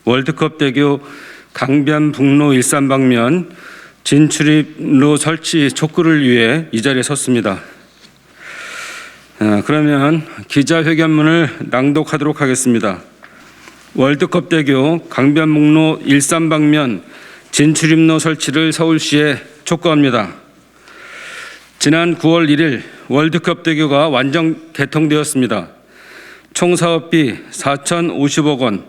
월드컵대교 강변북로 일산 방면 진출입로 설치 촉구를 위해 이 자리에 섰습니다. 그러면 기자회견문을 낭독하도록 하겠습니다. 월드컵대교 강변북로 일산 방면 진출입로 설치를 서울시에 촉구합니다. 지난 9월 1일 월드컵대교가 완전 개통되었습니다. 총 사업비 4,050억 원,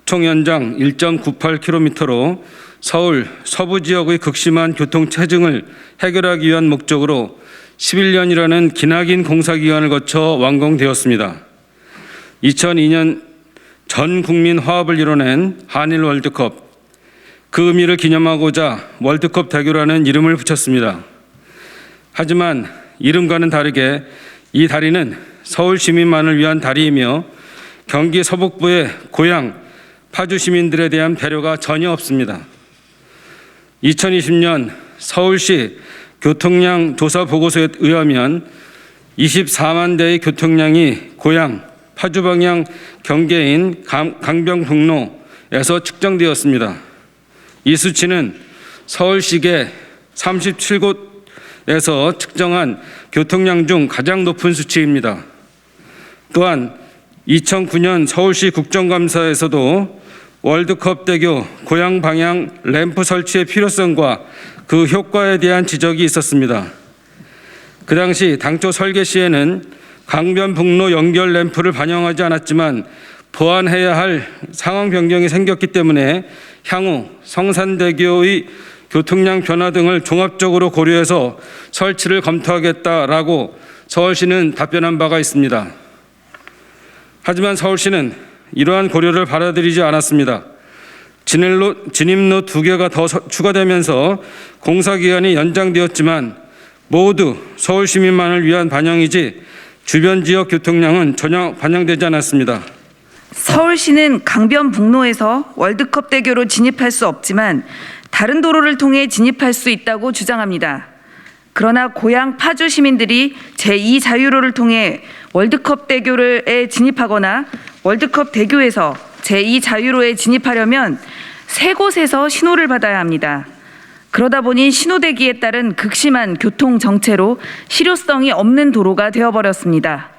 총 연장 1.98km로 서울 서부 지역의 극심한 교통 체증을 해결하기 위한 목적으로 11년이라는 기나긴 공사기간을 거쳐 완공되었습니다. 2002년 전 국민 화합을 이뤄낸 한일 월드컵, 그 의미를 기념하고자 월드컵 대교라는 이름을 붙였습니다. 하지만 이름과는 다르게 이 다리는 서울 시민만을 위한 다리이며 경기 서북부의 고향 파주 시민들에 대한 배려가 전혀 없습니다. 2020년 서울시 교통량 조사 보고서에 의하면 24만 대의 교통량이 고향 파주 방향 경계인 강변북로에서 측정되었습니다. 이 수치는 서울시계 37곳에서 측정한 교통량 중 가장 높은 수치입니다. 또한 2009년 서울시 국정감사에서도 월드컵 대교 고향 방향 램프 설치의 필요성과 그 효과에 대한 지적이 있었습니다. 그 당시 당초 설계 시에는 강변북로 연결 램프를 반영하지 않았지만 보완해야 할 상황 변경이 생겼기 때문에 향후 성산대교의 교통량 변화 등을 종합적으로 고려해서 설치를 검토하겠다라고 서울시는 답변한 바가 있습니다. 하지만 서울시는 이러한 고려를 받아들이지 않았습니다. 진입로 2개가 더 추가되면서 공사기간이 연장되었지만 모두 서울 시민만을 위한 반영이지 주변 지역 교통량은 전혀 반영되지 않았습니다. 서울시는 강변북로에서 월드컵 대교로 진입할 수 없지만 다른 도로를 통해 진입할 수 있다고 주장합니다. 그러나 고향 파주 시민들이 제2 자유로를 통해 월드컵 대교에 진입하거나 월드컵 대교에서 제2 자유로에 진입하려면 세 곳에서 신호를 받아야 합니다. 그러다 보니 신호대기에 따른 극심한 교통 정체로 실효성이 없는 도로가 되어버렸습니다.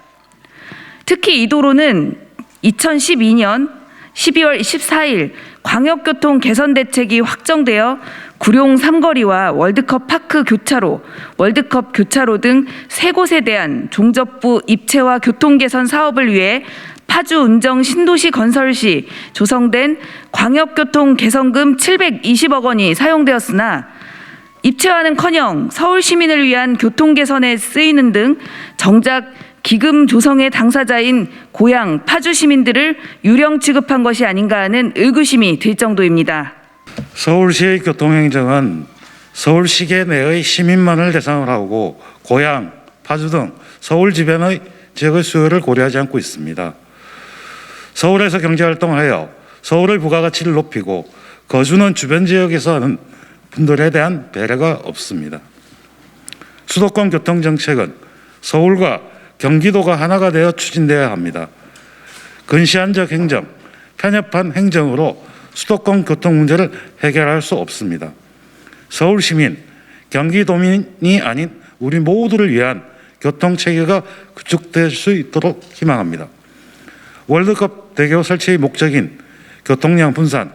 특히 이 도로는 2012년 12월 14일 광역교통 개선 대책이 확정되어 구룡 삼거리와 월드컵 파크 교차로, 월드컵 교차로 등 세 곳에 대한 종접부 입체화 교통 개선 사업을 위해 파주 운정 신도시 건설 시 조성된 광역교통 개선금 720억 원이 사용되었으나 입체화는커녕 서울 시민을 위한 교통 개선에 쓰이는 등 정작 기금 조성의 당사자인 고향 파주 시민들을 유령 취급한 것이 아닌가 하는 의구심이 들 정도입니다. 서울시의 교통행정은 서울시계 내의 시민만을 대상으로 하고 고향, 파주 등 서울 주변의 지역의 수요를 고려하지 않고 있습니다. 서울에서 경제활동을 하여 서울의 부가가치를 높이고 거주는 주변 지역에서 하는 분들에 대한 배려가 없습니다. 수도권 교통정책은 서울과 경기도가 하나가 되어 추진되어야 합니다. 근시안적 행정, 편협한 행정으로 수도권 교통 문제를 해결할 수 없습니다. 서울 시민, 경기도민이 아닌 우리 모두를 위한 교통체계가 구축될 수 있도록 희망합니다. 월드컵 대교 설치의 목적인 교통량 분산,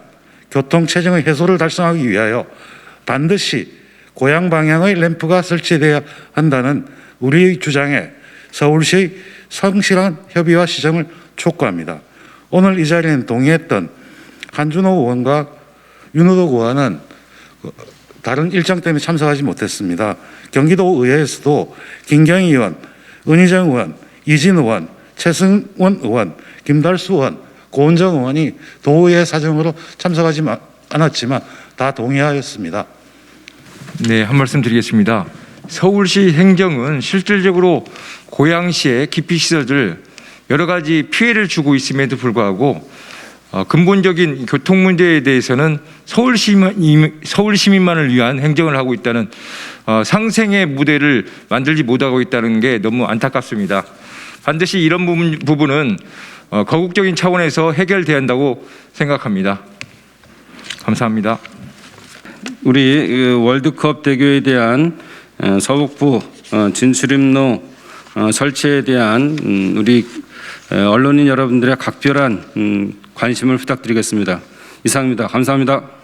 교통체증의 해소를 달성하기 위하여 반드시 고향 방향의 램프가 설치되어야 한다는 우리의 주장에 서울시의 성실한 협의와 시정을 촉구합니다. 오늘 이 자리에는 동의했던 한준호 의원과 윤호덕 의원은 다른 일정 때문에 참석하지 못했습니다. 경기도 의회에서도 김경희 의원, 은희정 의원, 이진 의원, 최승원 의원, 김달수 의원, 고은정 의원이 도의회 사정으로 참석하지 않았지만 다 동의하였습니다. 네, 한 말씀 드리겠습니다. 서울시 행정은 실질적으로 고양시의 기피시설들 여러 가지 피해를 주고 있음에도 불구하고 근본적인 교통 문제에 대해서는 서울 시민만을 위한 행정을 하고 있다는 상생의 무대를 만들지 못하고 있다는 게 너무 안타깝습니다. 반드시 이런 부분은 거국적인 차원에서 해결돼야 한다고 생각합니다. 감사합니다. 우리 월드컵 대교에 대한 서북부 진출입로 설치에 대한 우리 언론인 여러분들의 각별한 관심을 부탁드리겠습니다. 이상입니다. 감사합니다.